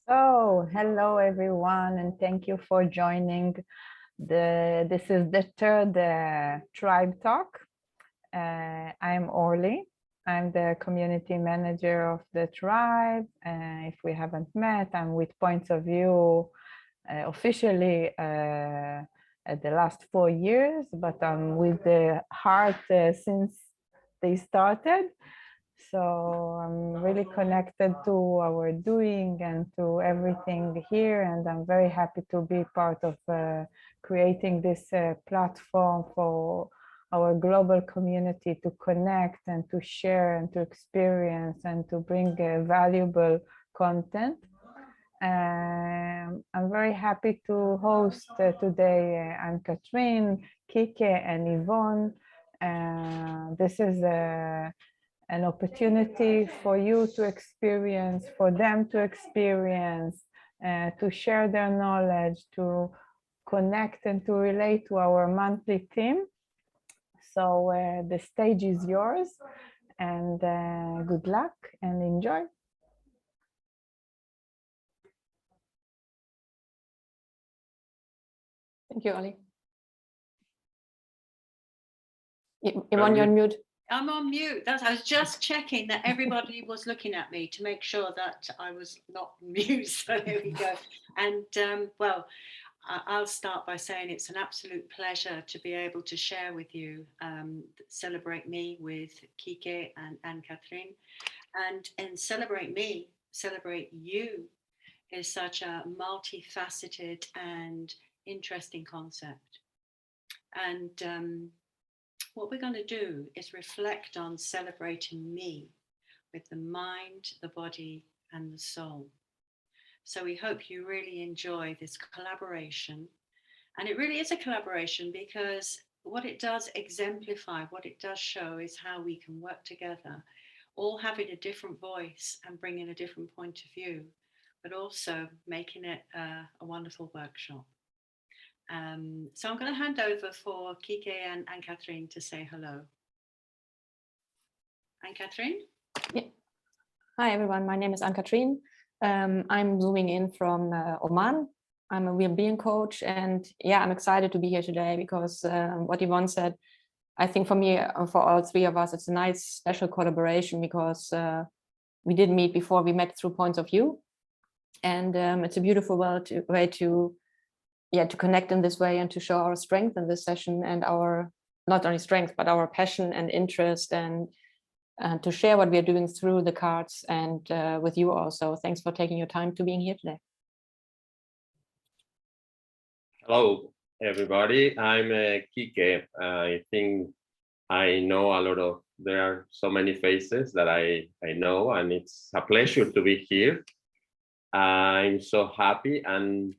So, hello everyone, and thank you for joining. This is the third Tribe Talk. I'm Orly. I'm the community manager of the tribe. If we haven't met, I'm with Points of View officially at the last 4 years, but I'm with the heart since they started. So I'm really connected to our doing and to everything here, and I'm very happy to be part of creating this platform for our global community to connect and to share and to experience and to bring valuable content. I'm very happy to host today Anne-Catherine, Kike, and Yvonne. This is an opportunity for you to experience, for them to experience, to share their knowledge, to connect and to relate to our monthly theme. So the stage is yours, and good luck and enjoy. Thank you, Ollie. Yvonne, you're on mute. I'm on mute. I was just checking that everybody was looking at me to make sure that I was not mute. So there we go. And well, I'll start by saying it's an absolute pleasure to be able to share with you Celebrate Me with Kike and Anne-Catherine. And Celebrate Me, Celebrate You is such a multifaceted and interesting concept. And what we're going to do is reflect on celebrating me with the mind, the body, and the soul. So we hope you really enjoy this collaboration. And it really is a collaboration because what it does exemplify, what it does show is how we can work together, all having a different voice and bringing a different point of view, but also making it a wonderful workshop. So I'm going to hand over for Kike and Anne-Catherine to say hello. Anne-Catherine? Yeah. Hi, everyone. My name is Anne-Catherine. I'm zooming in from Oman. I'm a well-being coach, and yeah, I'm excited to be here today because what Yvonne said, I think for me, for all three of us, it's a nice special collaboration because we did meet before. We met through Points of View, and it's a beautiful way to connect in this way and to show our strength in this session and our not only strength but our passion and interest, and to share what we are doing through the cards and with you also. Thanks for taking your time to being here today. Hello, everybody. I'm Kike. I think I know a lot of, there are so many faces that I know, and it's a pleasure to be here. I'm so happy. And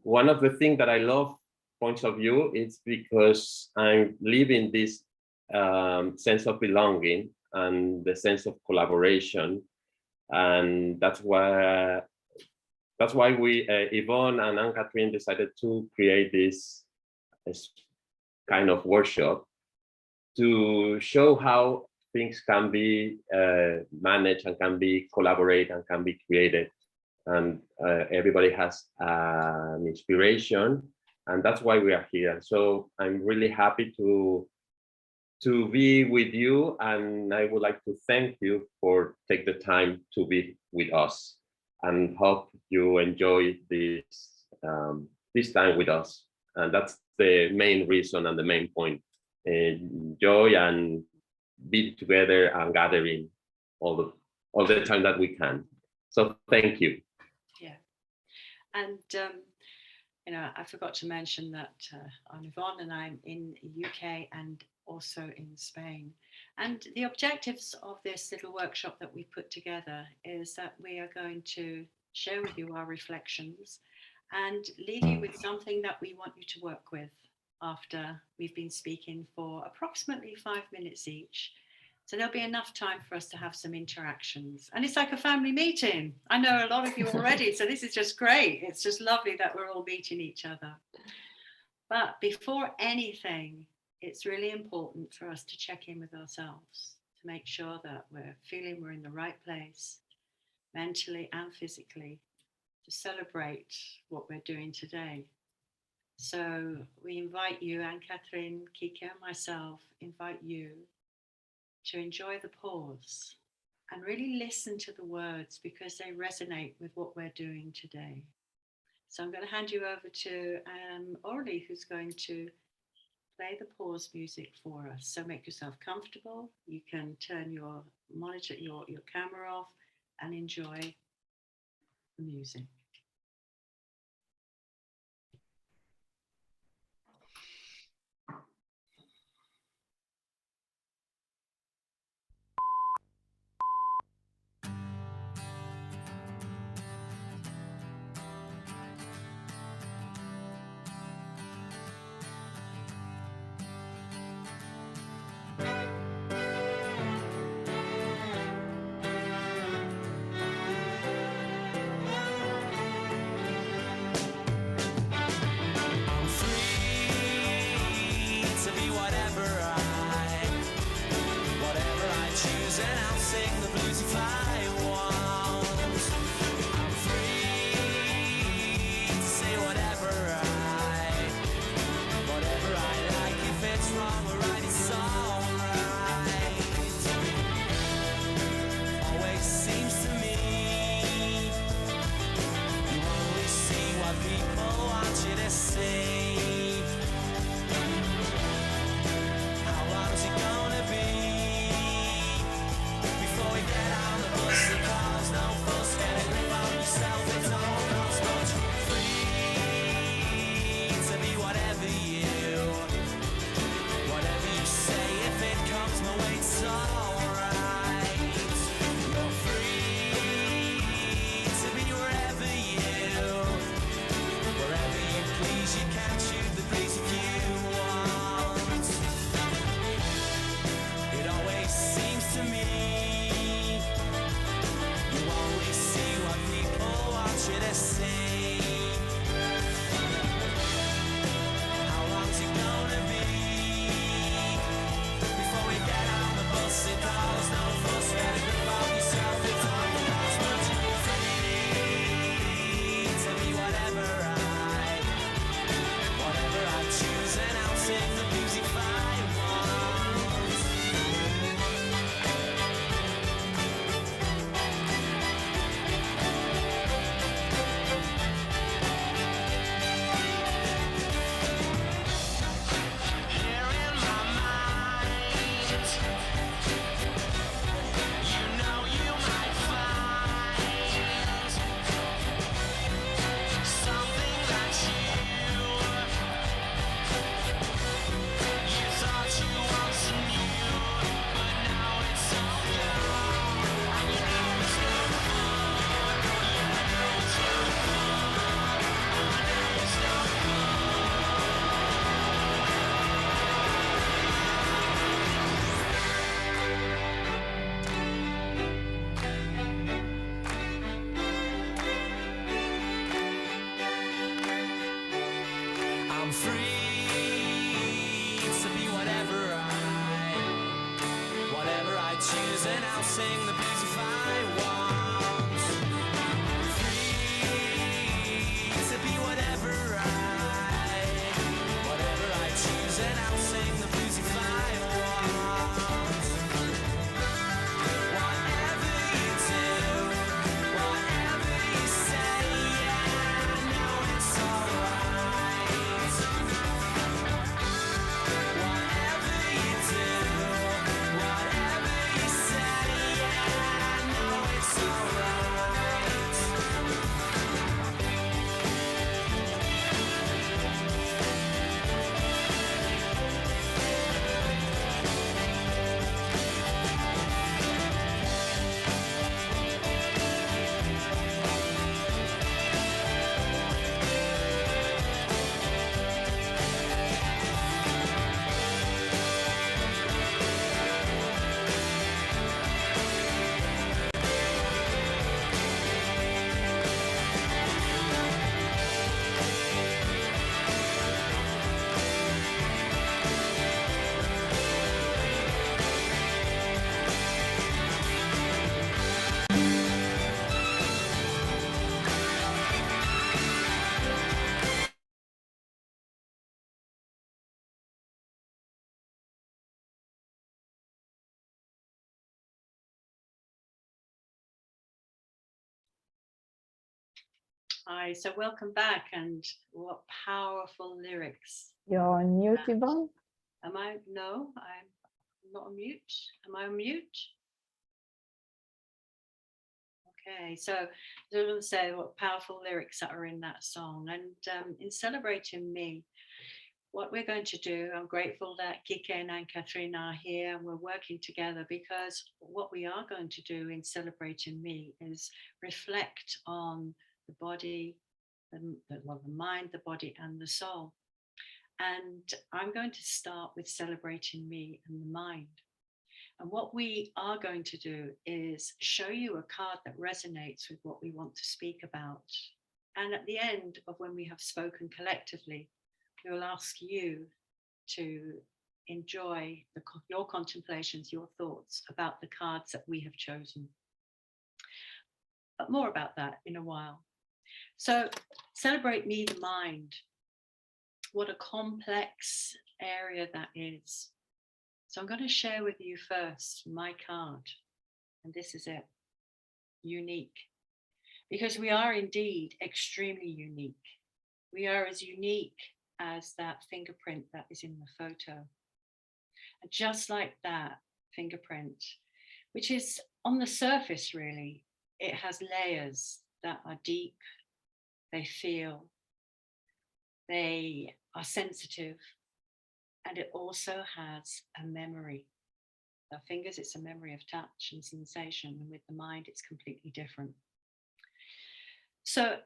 one of the things that I love Points of View is because I'm living this sense of belonging and the sense of collaboration. And that's why we, Yvonne and Anne-Catherine, decided to create this kind of workshop to show how things can be managed and can be collaborated and can be created. And everybody has an inspiration, and that's why we are here. So I'm really happy to be with you, and I would like to thank you for take the time to be with us, and hope you enjoy this time with us. And that's the main reason and the main point. Enjoy and be together and gathering all the time that we can. So thank you. Yeah. And you know, I forgot to mention that I'm Yvonne and I'm in the UK and also in Spain. And the objectives of this little workshop that we put together is that we are going to share with you our reflections and leave you with something that we want you to work with after we've been speaking for approximately 5 minutes each. So there'll be enough time for us to have some interactions. And it's like a family meeting. I know a lot of you already, so this is just great. It's just lovely that we're all meeting each other. But before anything, it's really important for us to check in with ourselves to make sure that we're feeling we're in the right place, mentally and physically, to celebrate what we're doing today. So we invite you, Anne-Catherine, Kike, and myself, invite you to enjoy the pause and really listen to the words because they resonate with what we're doing today. So I'm going to hand you over to Orly, who's going to play the pause music for us. So make yourself comfortable. You can turn your monitor, your camera off and enjoy the music. Whatever you say, yeah. Hi, so welcome back, and what powerful lyrics. You're on mute, Yvonne? Am I? No, I'm not on mute. Am I on mute? Okay, so I was going to say what powerful lyrics that are in that song. And in Celebrating Me, what we're going to do, I'm grateful that Kike and Anne-Catherine are here and we're working together, because what we are going to do in Celebrating Me is reflect on the body, the mind, the body, and the soul. And I'm going to start with celebrating me and the mind. And what we are going to do is show you a card that resonates with what we want to speak about. And at the end of when we have spoken collectively, we will ask you to enjoy your contemplations, your thoughts about the cards that we have chosen. But more about that in a while. So celebrate me, the mind. What a complex area that is. So I'm going to share with you first my card. And this is it. Unique. Because we are indeed extremely unique. We are as unique as that fingerprint that is in the photo. And just like that fingerprint, which is on the surface really, it has layers that are deep, they feel, they are sensitive, and it also has a memory. The fingers, it's a memory of touch and sensation, and with the mind, it's completely different. So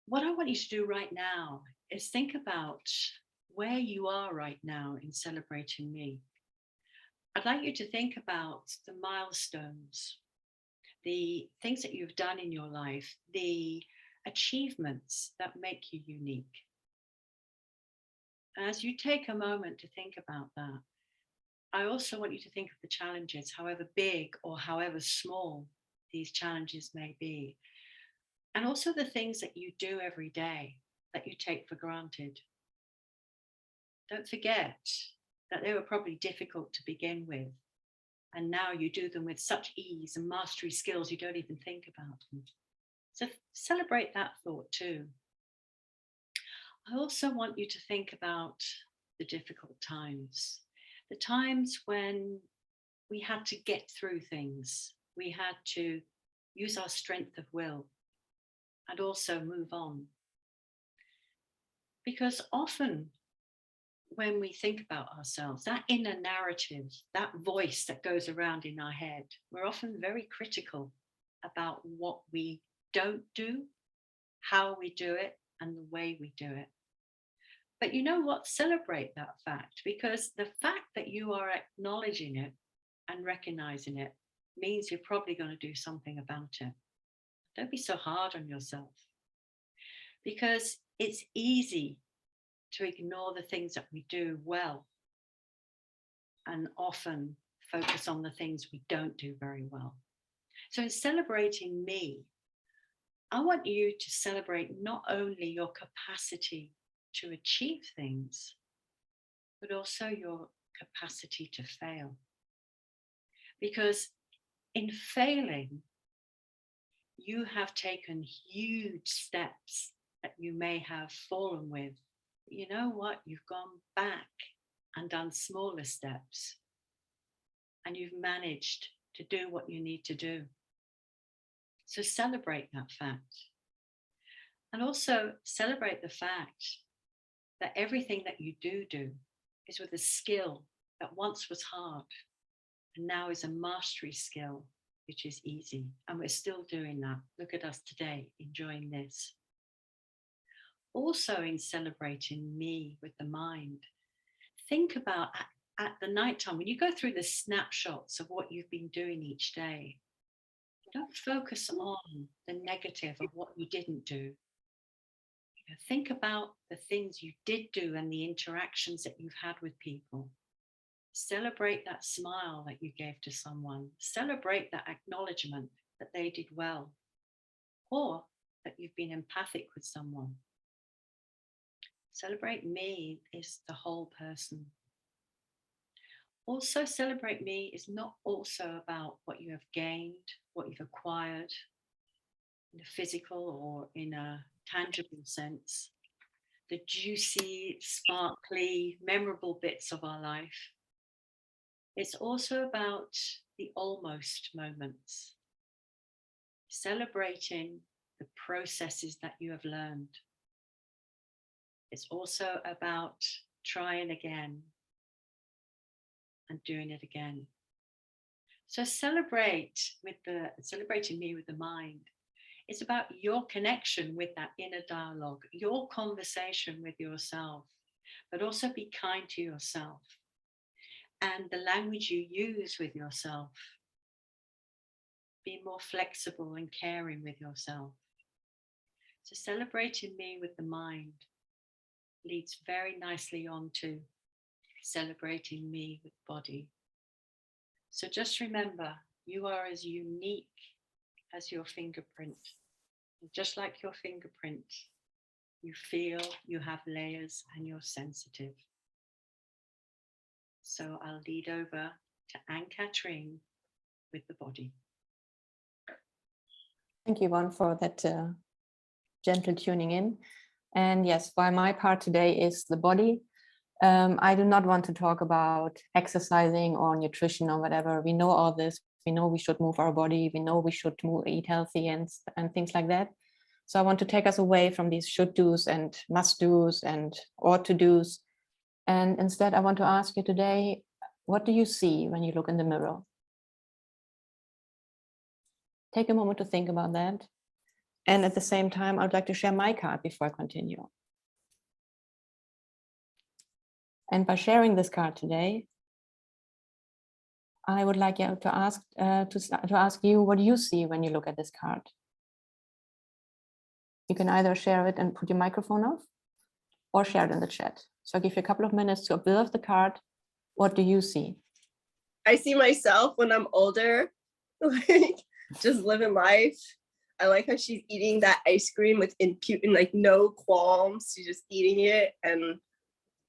what I want you to do right now is think about where you are right now in celebrating me. I'd like you to think about the milestones, the things that you've done in your life, the achievements that make you unique. As you take a moment to think about that, I also want you to think of the challenges, however big or however small these challenges may be. And also the things that you do every day that you take for granted. Don't forget that they were probably difficult to begin with. And now you do them with such ease and mastery skills, you don't even think about them. So celebrate that thought too. I also want you to think about the difficult times, the times when we had to get through things. We had to use our strength of will and also move on. Because often when we think about ourselves, that inner narrative, that voice that goes around in our head, we're often very critical about what we don't do, how we do it, and the way we do it. But you know what? Celebrate that fact, because the fact that you are acknowledging it and recognizing it means you're probably going to do something about it. Don't be so hard on yourself, because it's easy to ignore the things that we do well and often focus on the things we don't do very well. So in celebrating me, I want you to celebrate not only your capacity to achieve things, but also your capacity to fail. Because in failing, you have taken huge steps that you may have fallen with. But you know what? You've gone back and done smaller steps, and you've managed to do what you need to do. So celebrate that fact. And also celebrate the fact that everything that you do is with a skill that once was hard and now is a mastery skill, which is easy. And we're still doing that. Look at us today, enjoying this. Also in celebrating me with the mind, think about at the nighttime, when you go through the snapshots of what you've been doing each day, don't focus on the negative of what you didn't do. Think about the things you did do and the interactions that you've had with people. Celebrate that smile that you gave to someone. Celebrate that acknowledgement that they did well, or that you've been empathic with someone. Celebrate me is the whole person. Also, celebrate me is not also about what you have gained, what you've acquired. in a physical or in a tangible sense, the juicy, sparkly, memorable bits of our life. It's also about the almost moments, celebrating the processes that you have learned. It's also about trying again and doing it again. So celebrating me with the mind. It's about your connection with that inner dialogue, your conversation with yourself, but also be kind to yourself and the language you use with yourself. Be more flexible and caring with yourself. So celebrating me with the mind leads very nicely on to celebrating me with body. So just remember, you are as unique as your fingerprint. And just like your fingerprint, you feel, you have layers, and you're sensitive. So I'll lead over to Anne-Catherine with the body. Thank you, Yvonne, for that gentle tuning in. And yes, while my part today is the body, I do not want to talk about exercising or nutrition or whatever. We know all this. We know we should move our body. We know we should eat healthy and things like that. So I want to take us away from these should do's and must do's and ought to do's. And instead, I want to ask you today, what do you see when you look in the mirror? Take a moment to think about that. And at the same time, I'd like to share my card before I continue. And by sharing this card today, I would like you to ask you what you see when you look at this card. You can either share it and put your microphone off or share it in the chat. So I'll give you a couple of minutes to observe the card. What do you see? I see myself when I'm older, like just living life. I like how she's eating that ice cream with like no qualms. She's just eating it. And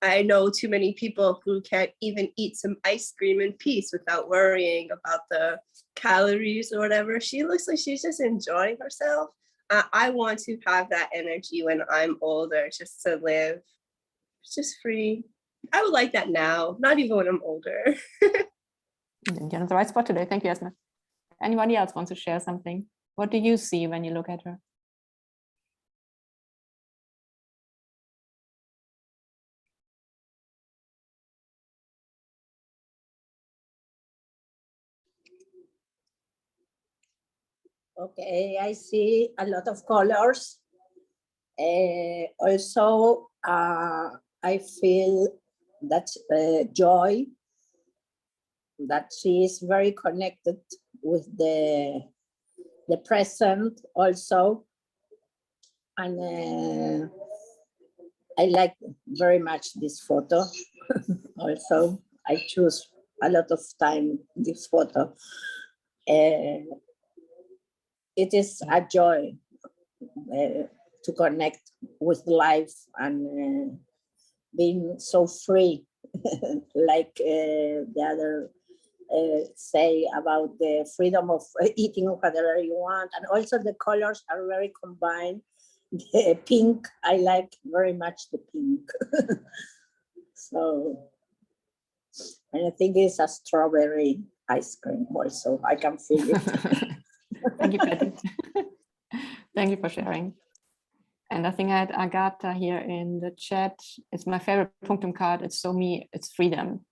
I know too many people who can't even eat some ice cream in peace without worrying about the calories or whatever. She looks like she's just enjoying herself. I want to have that energy when I'm older, just to live just free. I would like that now, not even when I'm older. You're on the right spot today. Thank you, Esma. Anybody else wants to share something? What do you see when you look at her? Okay, I see a lot of colors. Also, I feel that joy, that she is very connected with the present also. And I like very much this photo. Also, I choose a lot of time this photo. It is a joy to connect with life and being so free, like the other say about the freedom of eating whatever you want. And also the colors are very combined. The pink, I like very much the pink. So, and I think it's a strawberry ice cream also. I can feel it. Thank you, Patty. Thank you for sharing. And I think I had Agatha here in the chat. It's my favorite Punctum card. It's so me, it's freedom.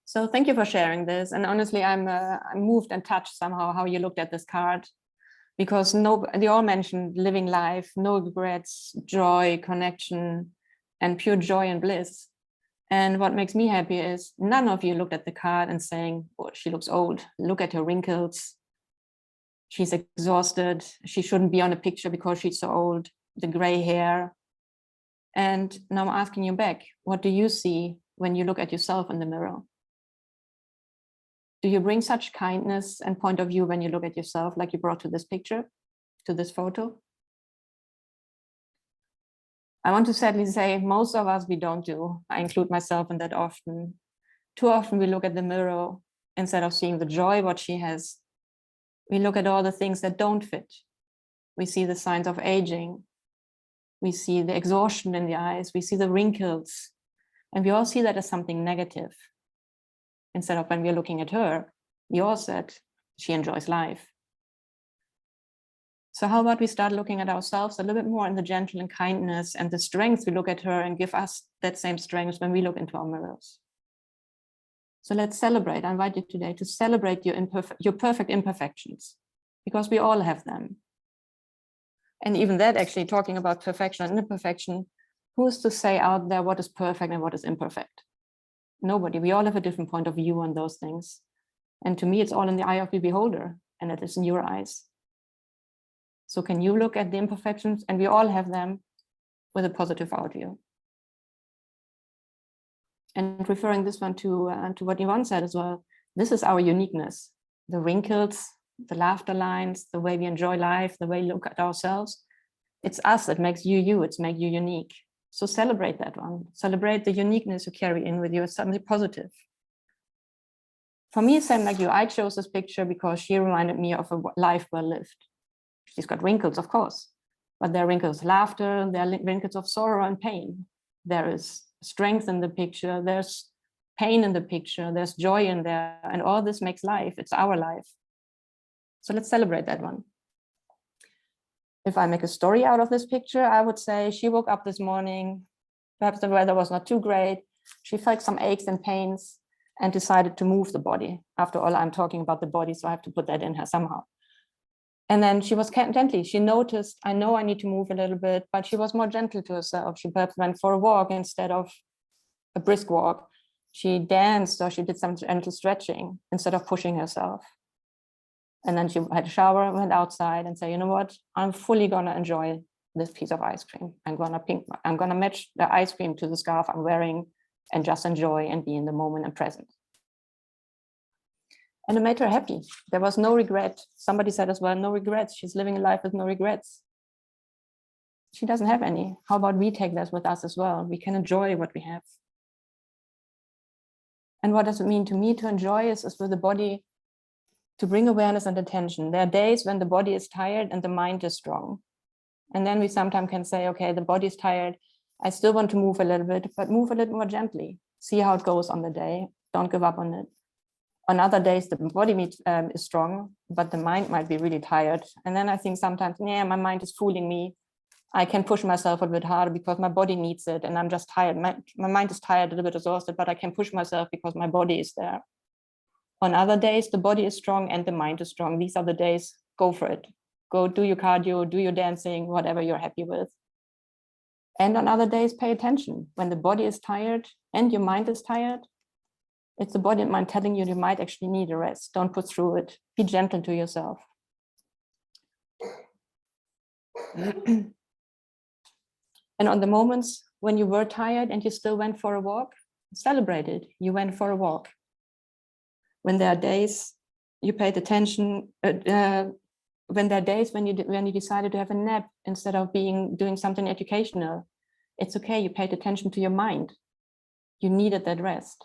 So thank you for sharing this. And honestly, I'm moved and touched somehow how you looked at this card, because they all mentioned living life, no regrets, joy, connection, and pure joy and bliss. And what makes me happy is none of you looked at the card and saying, oh, she looks old. Look at her wrinkles. She's exhausted. She shouldn't be on a picture because she's so old, the gray hair. And now I'm asking you back, what do you see when you look at yourself in the mirror? Do you bring such kindness and point of view when you look at yourself like you brought to this picture, to this photo? I want to sadly say most of us, we don't do. I include myself in that often. Too often we look at the mirror instead of seeing the joy, what she has We look at all the things that don't fit. We see the signs of aging. We see the exhaustion in the eyes. We see the wrinkles. And we all see that as something negative. Instead of when we're looking at her, we all said she enjoys life. So how about we start looking at ourselves a little bit more in the gentle and kindness and the strength. We look at her and give us that same strength when we look into our mirrors. So let's celebrate. I invite you today to celebrate your perfect imperfections, because we all have them. And even that, actually, talking about perfection and imperfection, who's to say out there what is perfect and what is imperfect? Nobody. We all have a different point of view on those things. And to me, it's all in the eye of the beholder, and it is in your eyes. So can you look at the imperfections, and we all have them, with a positive outview? And referring this one to what Yvonne said as well, this is our uniqueness. The wrinkles, the laughter lines, the way we enjoy life, the way we look at ourselves. It's us that makes you you, it's make you unique. So celebrate that one. Celebrate the uniqueness you carry in with you as something positive. For me, same like you, I chose this picture because she reminded me of a life well lived. She's got wrinkles, of course, but there are wrinkles of laughter, there are wrinkles of sorrow and pain. There is strength in the picture, there's pain in the picture, there's joy in there, and all this makes life. It's our life. So let's celebrate that one. If I make a story out of this picture, I would say she woke up this morning, perhaps the weather was not too great, she felt some aches and pains and decided to move the body. After all, I'm talking about the body, so I have to put that in her somehow. And then she was gently, she noticed, I know I need to move a little bit, but she was more gentle to herself. She perhaps went for a walk instead of a brisk walk. She danced, or she did some gentle stretching instead of pushing herself. And then she had a shower, went outside and said, you know what, I'm fully gonna enjoy this piece of ice cream. I'm gonna match the ice cream to the scarf I'm wearing and just enjoy and be in the moment and present. And it made her happy. There was no regret. Somebody said as well, no regrets. She's living a life with no regrets. She doesn't have any. How about we take that with us as well? We can enjoy what we have. And what does it mean to me to enjoy is with the body, to bring awareness and attention. There are days when the body is tired and the mind is strong. And then we sometimes can say, okay, the body is tired. I still want to move a little bit, but move a little more gently. See how it goes on the day. Don't give up on it. On other days, the body is strong, but the mind might be really tired. And then I think sometimes, yeah, my mind is fooling me. I can push myself a bit harder because my body needs it. And I'm just tired. My mind is tired, a little bit exhausted, but I can push myself because my body is there. On other days, the body is strong and the mind is strong. These are the days, go for it. Go do your cardio, do your dancing, whatever you're happy with. And on other days, pay attention. When the body is tired and your mind is tired, it's the body and mind telling you might actually need a rest. Don't put through it. Be gentle to yourself. And on the moments when you were tired and you still went for a walk, celebrate it. You went for a walk. When there are days you paid attention, when there are days when you decided to have a nap instead of doing something educational, it's okay. You paid attention to your mind. You needed that rest.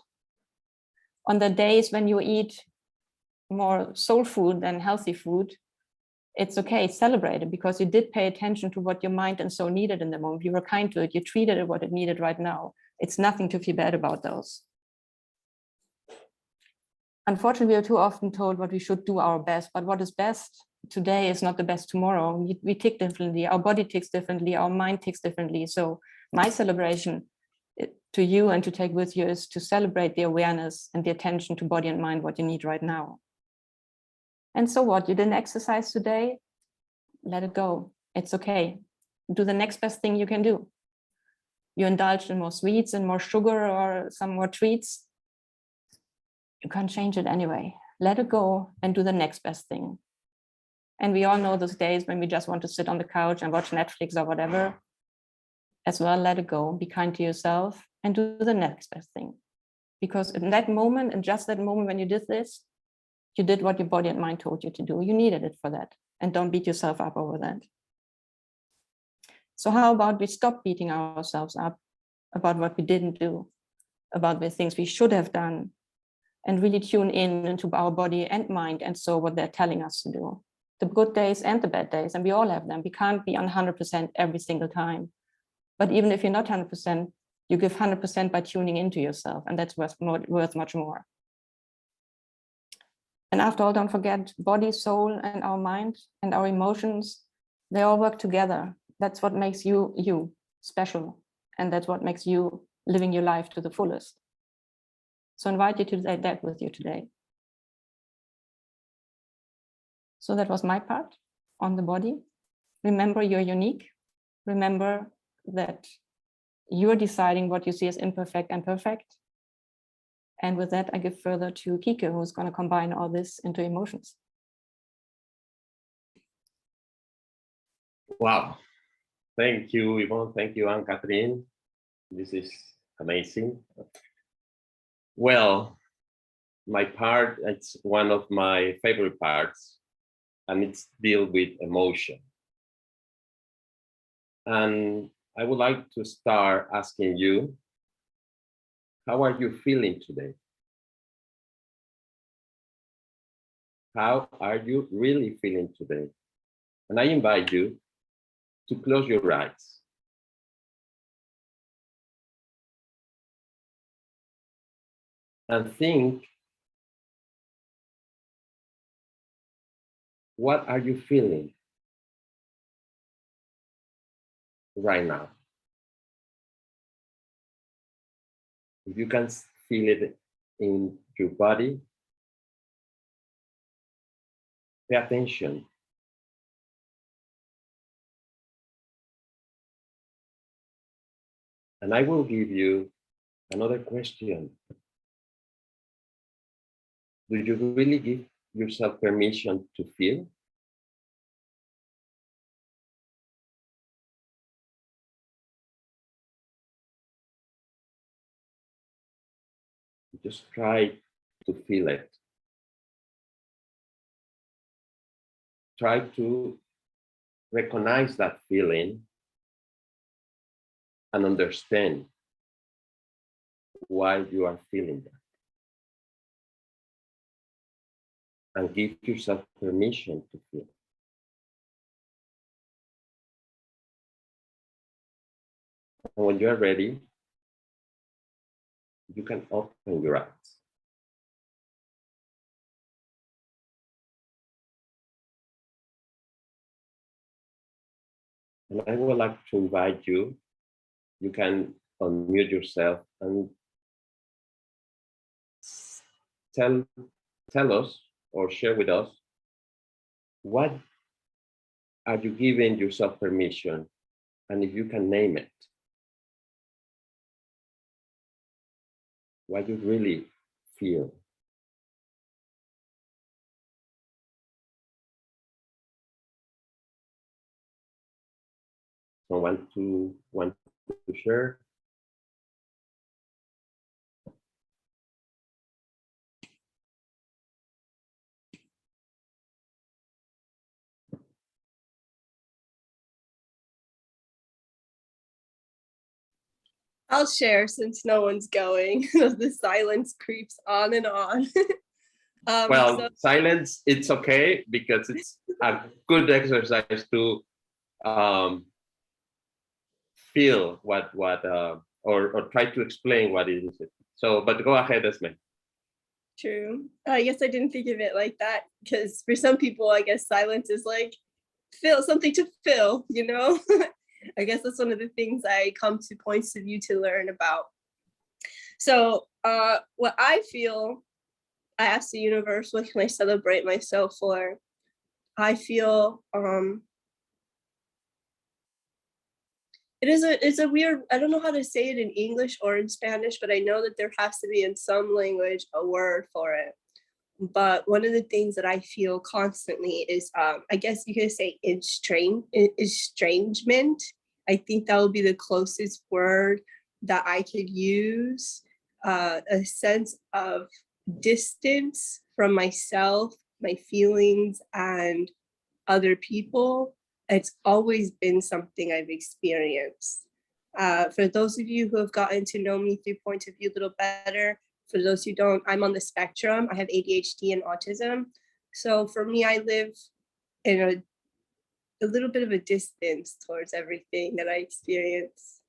On the days when you eat more soul food than healthy food, it's okay, celebrate it, because you did pay attention to what your mind and soul needed in the moment. You were kind to it, you treated it what it needed right now. It's nothing to feel bad about those. Unfortunately, we are too often told what we should do our best, but what is best today is not the best tomorrow. We tick differently, our body ticks differently, our mind ticks differently. So my celebration to you and to take with you is to celebrate the awareness and the attention to body and mind, what you need right now. And so what, you didn't exercise today? Let it go, it's okay. Do the next best thing you can do. You indulged in more sweets and more sugar or some more treats. You can't change it anyway. Let it go and do the next best thing. And we all know those days when we just want to sit on the couch and watch Netflix or whatever. As well, let it go, be kind to yourself and do the next best thing. Because in that moment, and just that moment when you did this, you did what your body and mind told you to do. You needed it for that. And don't beat yourself up over that. So how about we stop beating ourselves up about what we didn't do, about the things we should have done, and really tune in into our body and mind and soul, what they're telling us to do. The good days and the bad days, and we all have them. We can't be on 100% every single time. But even if you're not 100%, you give 100% by tuning into yourself, and that's worth much more. And after all, don't forget, body, soul, and our mind and our emotions, they all work together. That's what makes you, you special. And that's what makes you living your life to the fullest. So I invite you to take that with you today. So that was my part on the body. Remember, you're unique. Remember that you're deciding what you see as imperfect and perfect. And with that, I give further to Kike, who's going to combine all this into emotions. Wow. Thank you, Yvonne. Thank you, Anne-Catherine. This is amazing. Well, my part, it's one of my favorite parts, and it's deal with emotion. And I would like to start asking you, how are you feeling today? How are you really feeling today? And I invite you to close your eyes. And think, what are you feeling right now? If you can feel it in your body, pay attention. And I will give you another question. Do you really give yourself permission to feel? Just try to feel it. Try to recognize that feeling and understand why you are feeling that. And give yourself permission to feel. And when you are ready, you can open your eyes. And I would like to invite you, you can unmute yourself and tell us or share with us, what are you giving yourself permission? And if you can name it, what you really feel. Someone want to share? I'll share since no one's going. The silence creeps on and on. Well, silence, it's okay, because it's a good exercise to feel what or try to explain what it is. So, but go ahead, Esme. True. I guess I didn't think of it like that, because for some people, I guess silence is like something to fill, you know? I guess that's one of the things I come to points of view to learn about. So what I feel, I asked the universe, what can I celebrate myself for? I feel it's a weird, I don't know how to say it in English or in Spanish, but I know that there has to be in some language a word for it. But one of the things that I feel constantly is, I guess you could say estrangement. I think that would be the closest word that I could use. A sense of distance from myself, my feelings, and other people. It's always been something I've experienced. For those of you who have gotten to know me through Point of View a little better, For those who don't, I'm on the spectrum. I have ADHD and autism. So for me, I live in a little bit of a distance towards everything that I experience.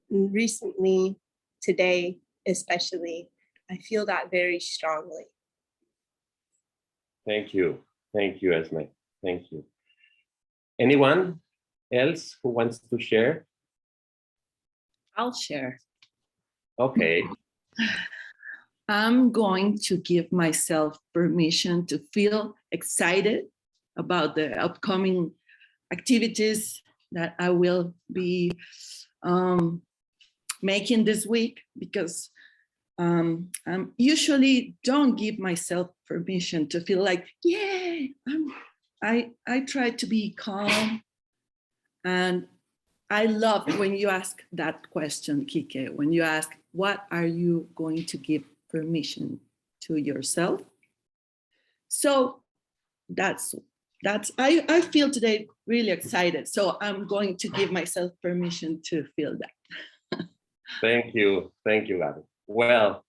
And recently, today especially, I feel that very strongly. Thank you. Thank you, Esme. Thank you. Anyone else who wants to share? I'll share. Okay. I'm going to give myself permission to feel excited about the upcoming activities that I will be making this week, because I usually don't give myself permission to feel like, yeah, I try to be calm. And I love when you ask that question, Kike, when you ask, what are you going to give permission to yourself? So I feel today really excited. So I'm going to give myself permission to feel that. Thank you. Thank you, Gabby. Well,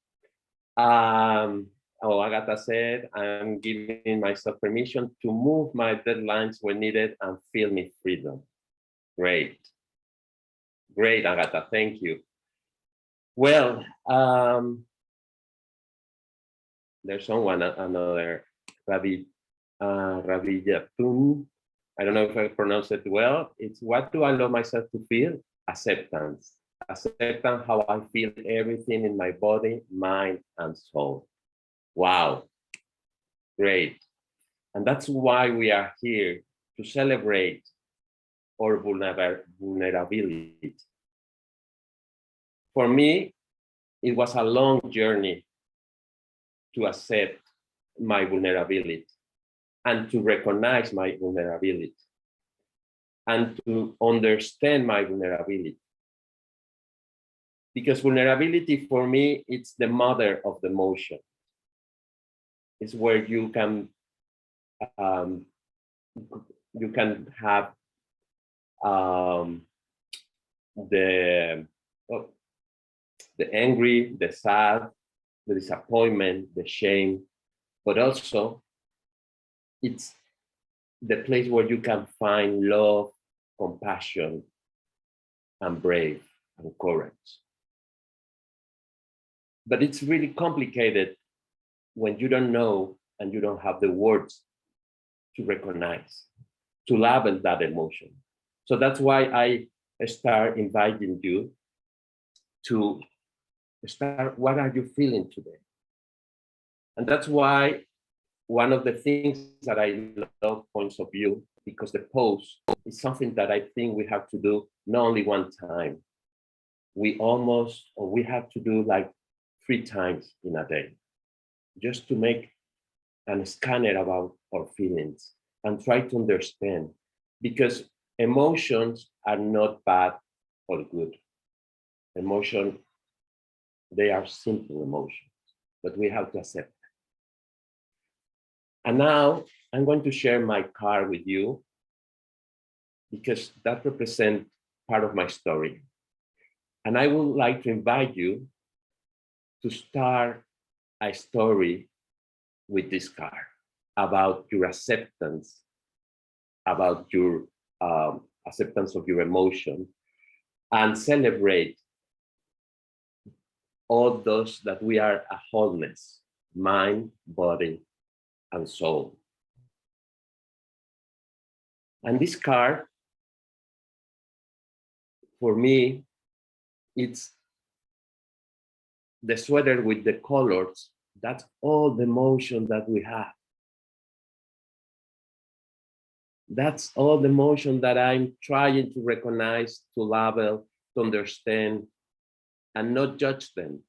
Agatha said, I'm giving myself permission to move my deadlines when needed and feel me freedom. Great. Great, Agatha. Thank you. Well, there's someone, another Ravi Yatun. I don't know if I pronounced it well. It's what do I allow myself to feel? Acceptance. Acceptance how I feel everything in my body, mind, and soul. Wow. Great. And that's why we are here, to celebrate our vulnerability. For me, it was a long journey to accept my vulnerability and to recognize my vulnerability and to understand my vulnerability. Because vulnerability for me, it's the mother of the emotion. It's where you can have the angry, the sad, the disappointment, the shame, but also it's the place where you can find love, compassion, and brave and courage. But it's really complicated when you don't know and you don't have the words to recognize, to label that emotion. So that's why I start inviting you to start, what are you feeling today? And that's why one of the things that I love Points of View, because the pose is something that I think we have to do not only one time. We have to do like 3 times in a day, just to make a scanner about our feelings and try to understand, because emotions are not bad or good. Emotion, they are simple emotions, but we have to accept them. And now I'm going to share my card with you, because that represents part of my story. And I would like to invite you to start a story with this card about your acceptance, about your acceptance of your emotion, and celebrate all those that we are a wholeness, mind, body, and soul. And this card, for me, it's the sweater with the colors. That's all the emotion that we have. That's all the emotion that I'm trying to recognize, to label, to understand, and not judge them,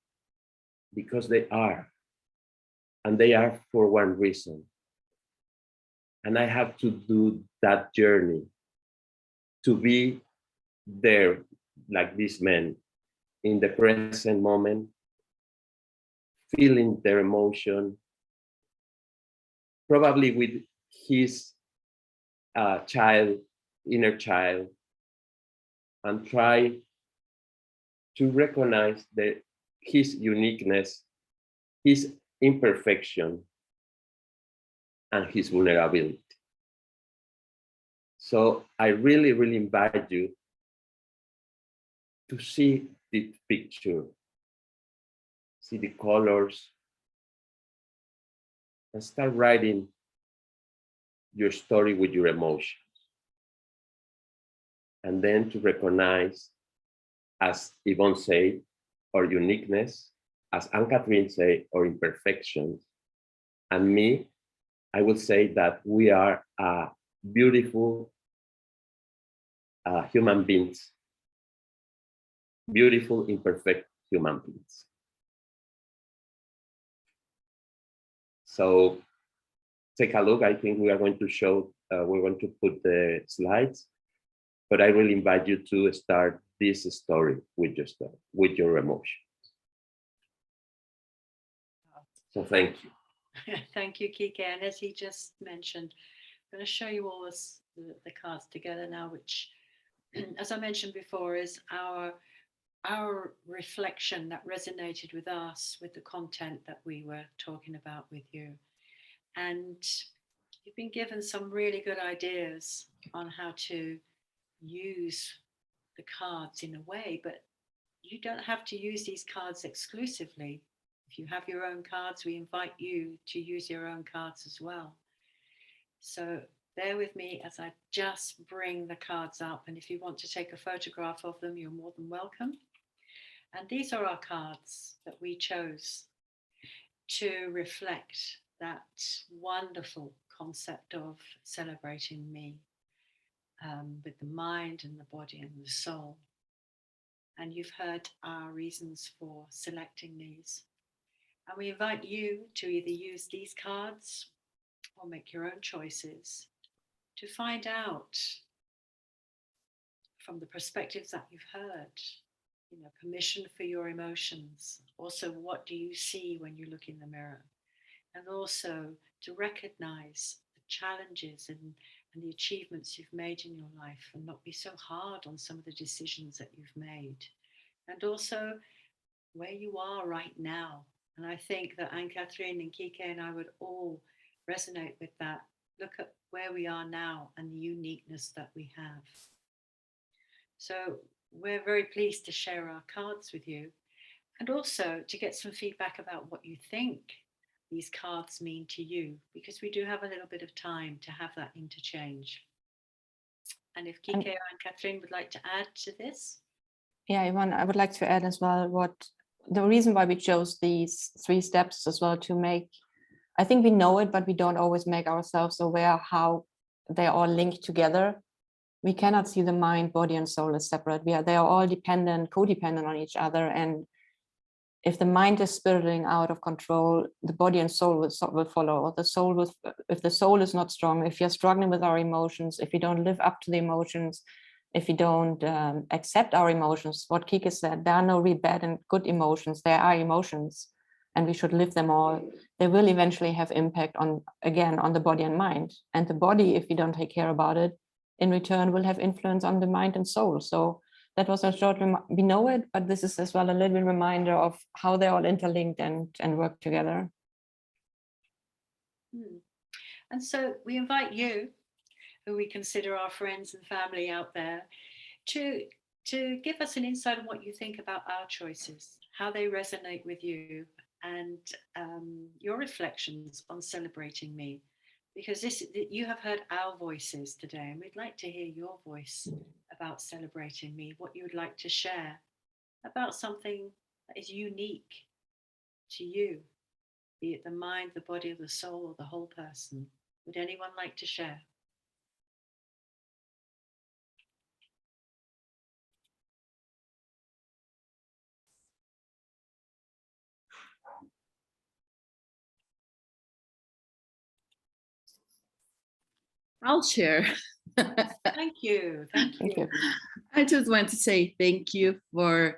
because they are. And they are for one reason. And I have to do that journey to be there, like this man, in the present moment, feeling their emotion, probably with his inner child, and try to recognize his uniqueness his imperfection, and his vulnerability. So I really, really invite you to see this picture, see the colors, and start writing your story with your emotions. And then to recognize, as Yvonne said, our uniqueness, as Anne-Catherine said, our imperfections. And me, I will say that we are beautiful human beings, beautiful, imperfect human beings. So take a look. I think we are going to show, we're going to put the slides, but I really invite you to start this story with your story, with your emotions. So thank you. Thank you, Kike. And as he just mentioned, I'm going to show you all the cards together now, which, as I mentioned before, is our reflection that resonated with us, with the content that we were talking about with you. And you've been given some really good ideas on how to use the cards in a way, but you don't have to use these cards exclusively. If you have your own cards, we invite you to use your own cards as well. So bear with me as I just bring the cards up. And if you want to take a photograph of them, you're more than welcome. And these are our cards that we chose to reflect that wonderful concept of celebrating me with the mind and the body and the soul. And you've heard our reasons for selecting these. And we invite you to either use these cards or make your own choices to find out from the perspectives that you've heard, permission for your emotions. Also, what do you see when you look in the mirror? And also to recognize the challenges and the achievements you've made in your life, and not be so hard on some of the decisions that you've made. And also where you are right now. And I think that Anne-Catherine and Kike and I would all resonate with that. Look at where we are now and the uniqueness that we have. So we're very pleased to share our cards with you, and also to get some feedback about what you think these cards mean to you, because we do have a little bit of time to have that interchange. And if Kike or Anne-Catherine would like to add to this. Yeah, Yvonne, I would like to add as well what the reason why we chose these 3 steps as well to make. I think we know it, but we don't always make ourselves aware how they are all linked together. We cannot see the mind, body, and soul as separate. They are all dependent, codependent on each other. And if the mind is spiraling out of control, the body and soul will follow. The soul will, if the soul is not strong, if you're struggling with our emotions, if we don't live up to the emotions, if we don't accept our emotions, what Kike said, there are no real bad and good emotions. There are emotions, and we should live them all. They will eventually have impact on the body and mind. And the body, if we don't take care about it, in return will have influence on the mind and soul. So that was a short, we know it, but this is as well a little reminder of how they're all interlinked and work together. And so we invite you, who we consider our friends and family out there, to give us an insight on what you think about our choices, how they resonate with you, and your reflections on celebrating me. Because you have heard our voices today, and we'd like to hear your voice about celebrating me, what you would like to share about something that is unique to you, be it the mind, the body, or the soul, or the whole person. Would anyone like to share? I'll share. Thank you. Thank you. I just want to say thank you for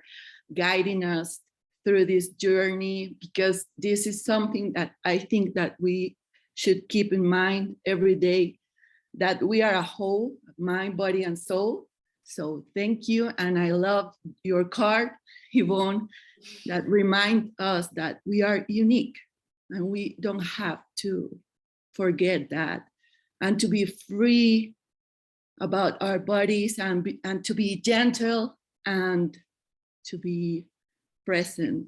guiding us through this journey, because this is something that I think that we should keep in mind every day, that we are a whole, mind, body, and soul. So thank you. And I love your card, Yvonne, that remind us that we are unique and we don't have to forget that, and to be free about our bodies, and to be gentle and to be present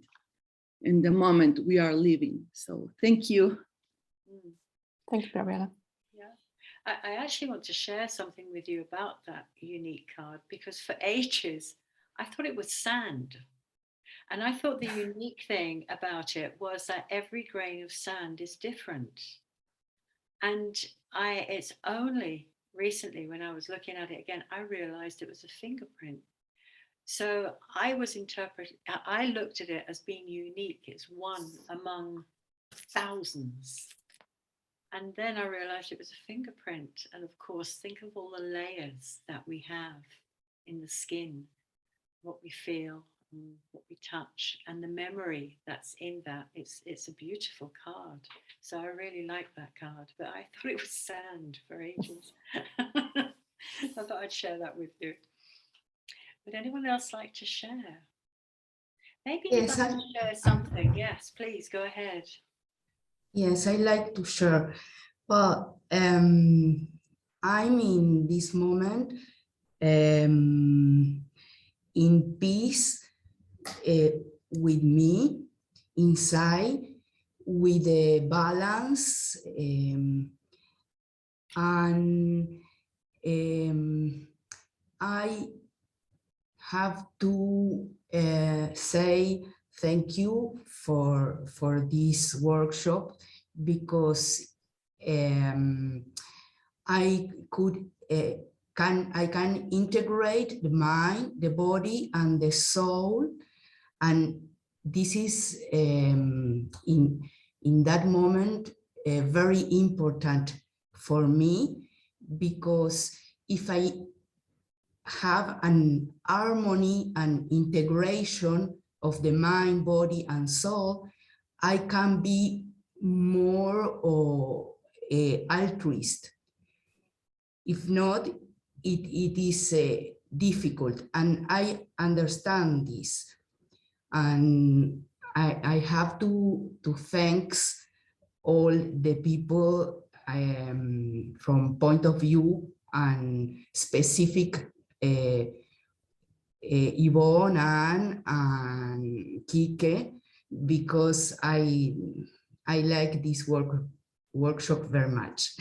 in the moment we are living. So thank you. Mm. Thank you, Gabriela. Yeah, I actually want to share something with you about that unique card, because for ages I thought it was sand. And I thought the unique thing about it was that every grain of sand is different. And it's only recently when I was looking at it again, I realized it was a fingerprint. So I looked at it as being unique. It's one among thousands. And then I realized it was a fingerprint. And of course, think of all the layers that we have in the skin, what we feel, and what we touch, and the memory that's in that. It's a beautiful card. So I really like that card, but I thought it was sand for ages. I thought I'd share that with you. Would anyone else like to share? Maybe you'd Yes, like to share something. Yes, please go ahead. yes, I like to share. Well, I'm in this moment in peace with me inside, with a balance, and I have to say thank you for this workshop, because I can integrate the mind, the body, and the soul, and this is in that moment very important for me, because if I have an harmony and integration of the mind, body, and soul, I can be more or altruist. If not, it is difficult, and I understand this. And I have to thanks all the people from point of view and specific Yvonne and Kike, because I like this workshop very much.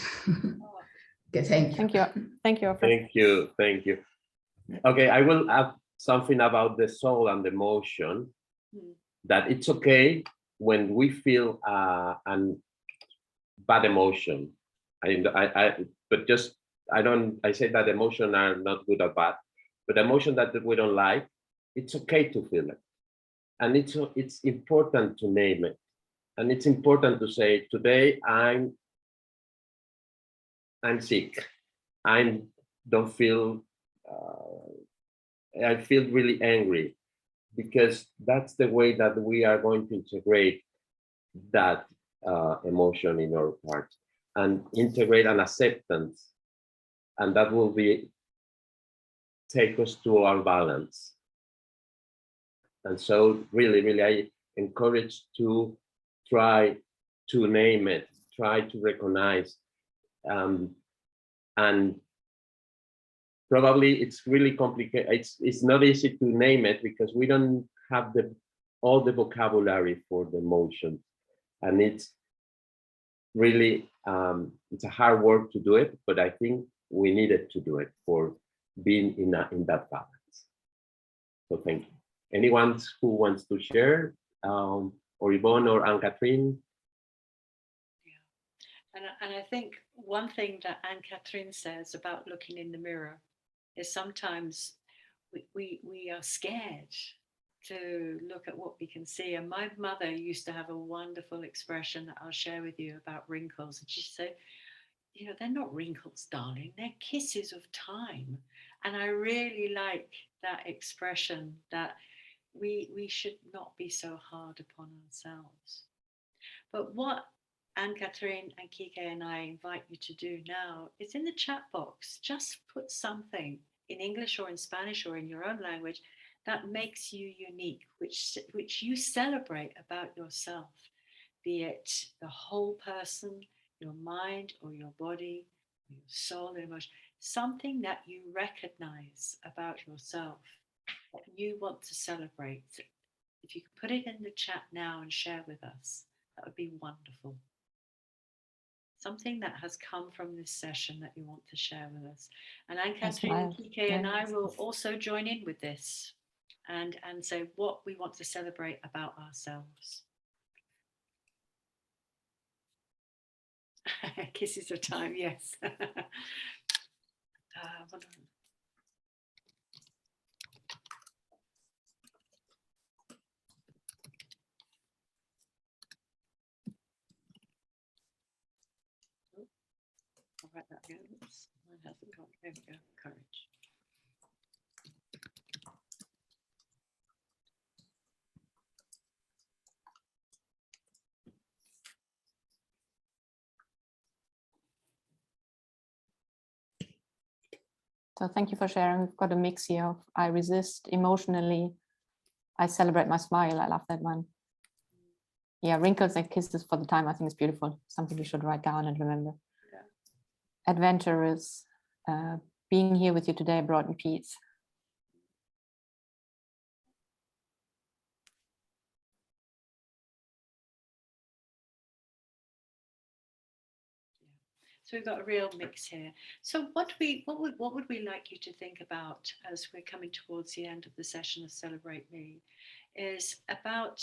Okay, thank you. Thank you. Thank you. Alfred. Thank you. Thank you. Okay, I will add something about the soul and the emotion, that it's okay when we feel an bad emotion. But just, I say that emotions are not good or bad, but emotion that we don't like, it's okay to feel it. And it's important to name it. And it's important to say, today I'm sick. I don't feel, I feel really angry, because that's the way that we are going to integrate that emotion in our part, and integrate an acceptance, and that will take us to our balance. And so really, I encourage to try to name it, try to recognize, and probably it's really complicated. It's not easy to name it, because we don't have all the vocabulary for the emotions, and it's really it's a hard work to do it, but I think we needed to do it for being in that balance. So thank you. Anyone who wants to share, or Yvonne or Anne-Catherine? And I think one thing that Anne-Catherine says about looking in the mirror is sometimes we are scared to look at what we can see. And my mother used to have a wonderful expression that I'll share with you about wrinkles. And she said, you know, they're not wrinkles, darling, they're kisses of time. And I really like that expression, that we should not be so hard upon ourselves. But what Anne-Catherine and Kike and I invite you to do now is, in the chat box, just put something in English or in Spanish or in your own language, that makes you unique, which you celebrate about yourself, be it the whole person, your mind or your body, your soul and emotion, something that you recognize about yourself that you want to celebrate. If you could put it in the chat now and share with us, that would be wonderful. Something that has come from this session that you want to share with us. And Anne-Catherine and smile. Kike and I Yes. will also join in with this and say what we want to celebrate about ourselves. Kisses of time, yes. Hold on. I'll write that again. Oops, mine hasn't gone. There we go. Courage. So thank you for sharing. We've got a mix here of I resist emotionally. I celebrate my smile. I love that one. Yeah, wrinkles and kisses for the time. I think it's beautiful. Something we should write down and remember. Yeah. Adventurous. Being here with you today brought me peace. So we've got a real mix here. So what would we like you to think about as we're coming towards the end of the session of Celebrate Me is about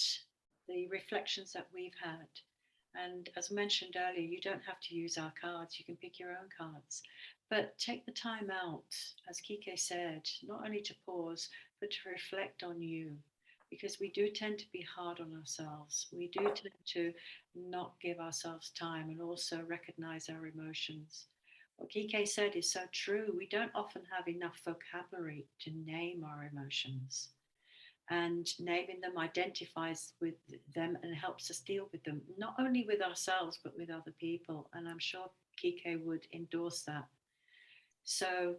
the reflections that we've had. And as mentioned earlier, you don't have to use our cards, you can pick your own cards. But take the time out, as Kike said, not only to pause, but to reflect on you. Because we do tend to be hard on ourselves. We do tend to not give ourselves time and also recognize our emotions. What Kike said is so true. We don't often have enough vocabulary to name our emotions. And naming them identifies with them and helps us deal with them, not only with ourselves, but with other people. And I'm sure Kike would endorse that. So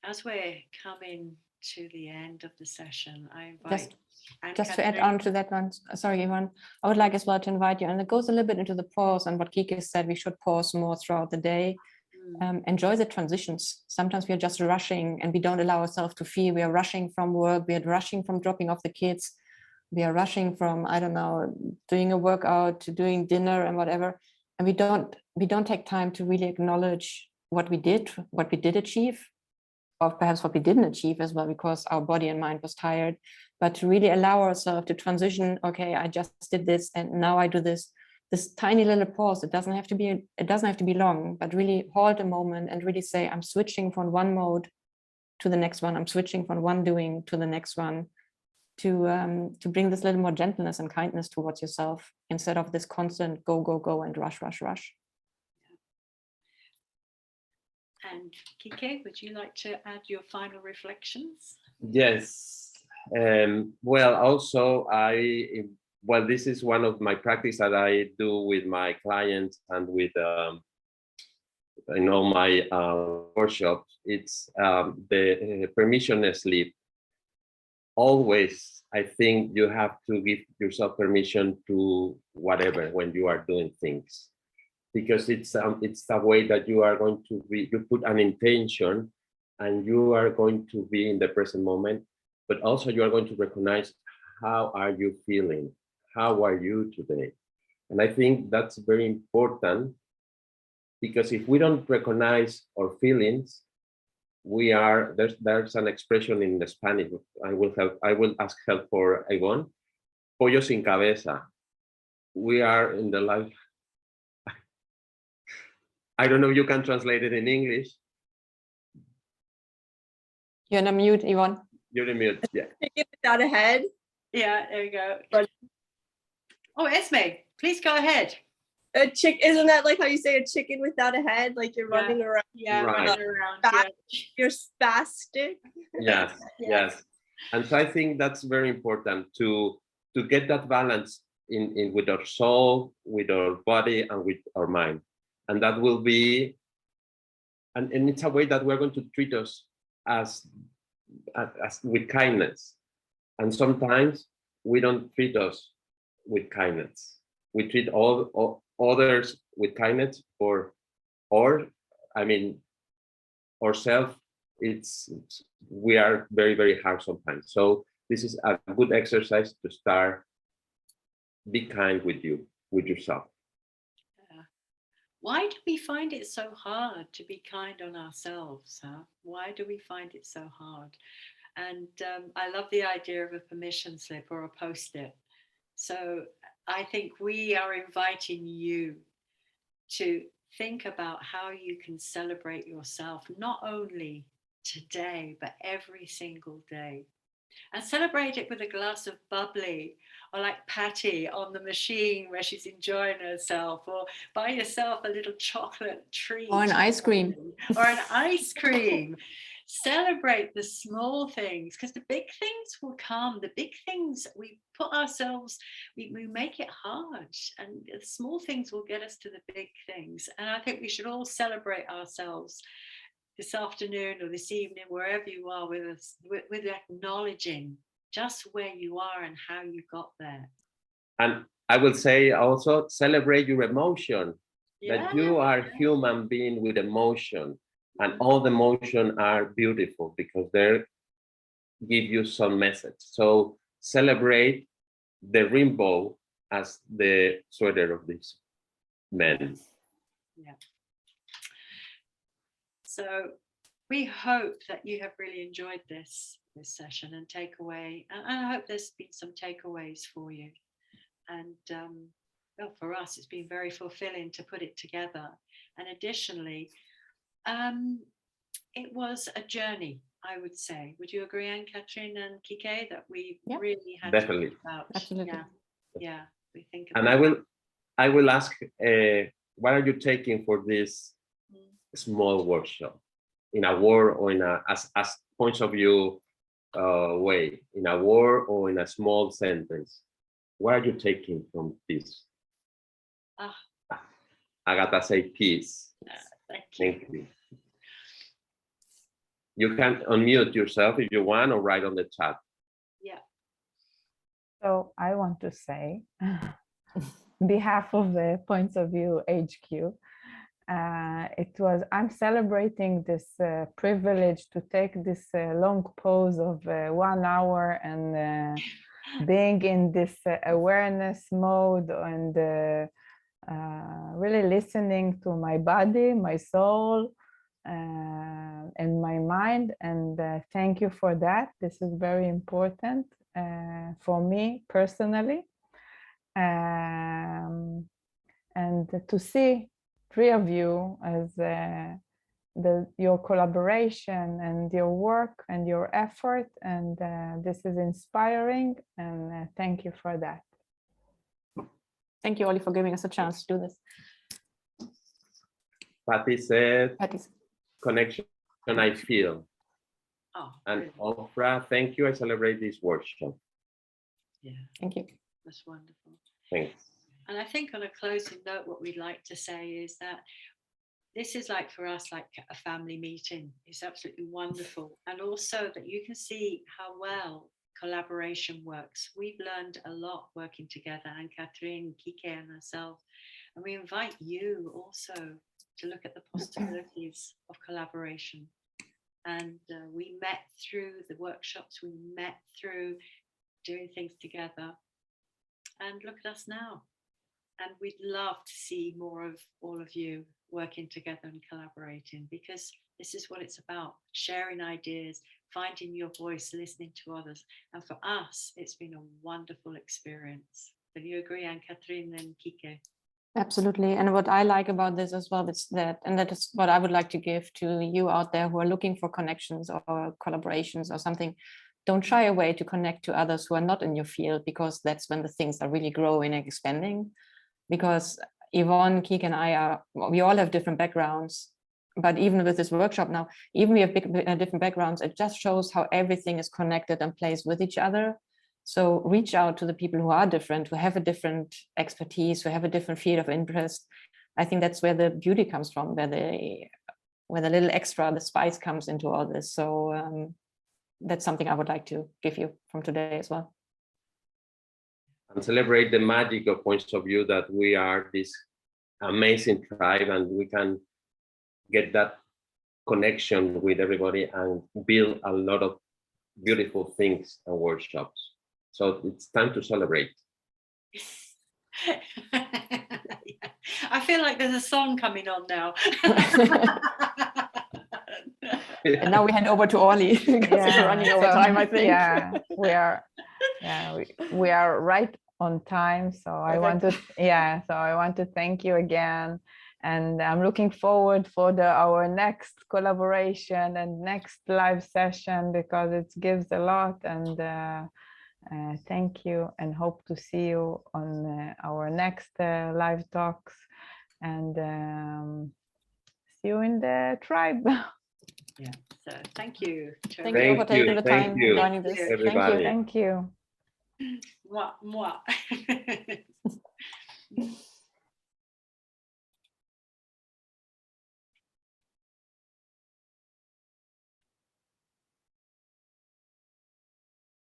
as we're coming to the end of the session, I invite just to add on to that one, sorry, Yvonne, I would like as well to invite you, and it goes a little bit into the pause and what Kike said, we should pause more throughout the day. Enjoy the transitions. Sometimes we are just rushing and we don't allow ourselves to feel. We are rushing from work, we are rushing from dropping off the kids, we are rushing from, I don't know, doing a workout to doing dinner and whatever. And we don't take time to really acknowledge what we did achieve, or perhaps what we didn't achieve as well, because our body and mind was tired, but to really allow ourselves to transition. Okay, I just did this and now I do this tiny little pause. It doesn't have to be long, but really halt a moment and really say, I'm switching from one mode to the next one. I'm switching from one doing to the next one, to bring this little more gentleness and kindness towards yourself instead of this constant go, go, go and rush, rush, rush. And Kike, would you like to add your final reflections? Yes. Well, also, this is one of my practice that I do with my clients and with in all my workshops. It's the permissionless sleep. Always, I think you have to give yourself permission to whatever when you are doing things, because it's a way that you are going to be, you put an intention and you are going to be in the present moment, but also you are going to recognize how are you feeling, how are you today. And I think that's very important, because if we don't recognize our feelings, there's an expression in the Spanish, I will ask help for Yvonne, pollo sin cabeza. We are in the life, I don't know if you can translate it in English. You're on mute, Yvonne. You're in mute, yeah. Chicken without a head. Yeah, there you go. Oh, Esme, please go ahead. A chick, isn't that like how you say a chicken without a head? Like you're Yeah. running around. Yeah, Right. running around. Back. Yeah. You're spastic. Yes, yes. And so I think that's very important to get that balance in with our soul, with our body, and with our mind. And that will be, and it's a way that we're going to treat us as with kindness, and sometimes we don't treat us with kindness. We treat all others with kindness, or I mean, ourselves. We are very, very hard sometimes. So this is a good exercise to start. Be kind with yourself. Why do we find it so hard to be kind on ourselves? Why do we find it so hard? And I love the idea of a permission slip or a post-it. So I think we are inviting you to think about how you can celebrate yourself, not only today, but every single day. And celebrate it with a glass of bubbly, or like Patty on the machine where she's enjoying herself, or buy yourself a little chocolate treat. Or an ice cream. Or an ice cream. Celebrate the small things, because the big things will come. The big things, we put ourselves, we make it hard, and the small things will get us to the big things. And I think we should all celebrate ourselves this afternoon or this evening, wherever you are with us, with acknowledging just where you are and how you got there. And I will say also, celebrate your emotion, that you are a human being with emotion, and all the emotion are beautiful because they give you some message. So celebrate the rainbow as the sweater of this man. Yeah. So we hope that you have really enjoyed this session and takeaway. And I hope there's been some takeaways for you. And well, for us, it's been very fulfilling to put it together. And additionally, it was a journey, I would say. Would you agree, Anne-Catherine and Kike, that we really had Definitely. to think about? Absolutely. Yeah, we think And about I will ask, what are you taking for this small workshop, in a word or in a as points of view way, in a word or in a small sentence? What are you taking from this? Agatha say peace. Thank you. You can unmute yourself if you want, or write on the chat. Yeah. So I want to say, on behalf of the Points of View HQ, I'm celebrating this privilege to take this long pause of 1 hour and being in this awareness mode and really listening to my body, my soul, and my mind. And thank you for that. This is very important for me personally. And to see 3 of you as your collaboration and your work and your effort, and this is inspiring, and thank you for that. Thank you, Oli, for giving us a chance to do this. Patty said, Patty's. Connection I feel. Oh, And really? Ofra, thank you. I celebrate this workshop. Yeah, Thank you. that's wonderful. Thanks. And I think on a closing note, what we'd like to say is that this is like for us, like a family meeting. It's absolutely wonderful. And also that you can see how well collaboration works. We've learned a lot working together, and Catherine, Kike and myself. And we invite you also to look at the possibilities of collaboration. And we met through the workshops, we met through doing things together. And look at us now. And we'd love to see more of all of you working together and collaborating, because this is what it's about: sharing ideas, finding your voice, listening to others. And for us, it's been a wonderful experience. Do you agree, Anne-Catherine and Kike? Absolutely. And what I like about this as well is that, and that is what I would like to give to you out there who are looking for connections or collaborations or something. Don't shy away to connect to others who are not in your field, because that's when the things are really growing and expanding. Because Yvonne, Kike, and we all have different backgrounds. But even with this workshop now, even we have different backgrounds, it just shows how everything is connected and plays with each other. So reach out to the people who are different, who have a different expertise, who have a different field of interest. I think that's where the beauty comes from, where with a little extra, the spice comes into all this. So that's something I would like to give you from today as well. And celebrate the magic of Points of View, that we are this amazing tribe and we can get that connection with everybody and build a lot of beautiful things and workshops. So it's time to celebrate. I feel like there's a song coming on now. And now we hand over to Orly because we're running over time, I think. Yeah, we are right on time. So I want to, I want to thank you again. And I'm looking forward for our next collaboration and next live session, because it gives a lot. And thank you, and hope to see you on our next live talks. And see you in the tribe. Yeah. So thank you. Thank you for taking the time joining this. everybody. Thank you. Mwah, mwah.